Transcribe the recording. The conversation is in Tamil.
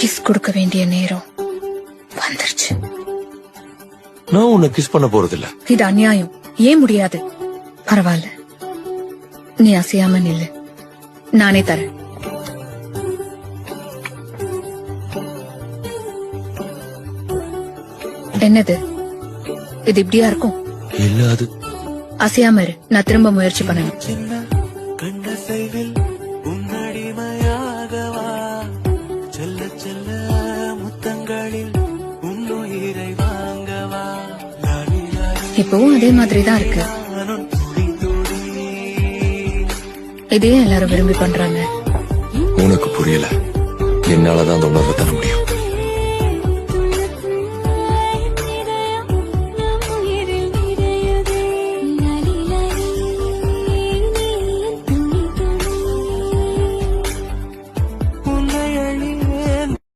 கிஸ் கொடுக்க வேண்டிய நேரம் வந்துருச்சு. நான் உன்னை கிஸ் பண்ண போறதில்ல. இது அநியாயம். ஏன் முடியாது? பரவாயில்ல, நீ அசையாம நில்லு, நானே தரேன். என்னது இது? இப்படியா இருக்கும்? இல்ல, அது அசையாம இரு, நான் திரும்ப முயற்சி பண்ணணும். இப்பவும் அதே மாதிரிதான் இருக்கு. இதையே எல்லாரும் விரும்பி பண்றாங்க. உனக்கு புரியல. என்னாலதான் அந்த உணர்வை தர முடியும்.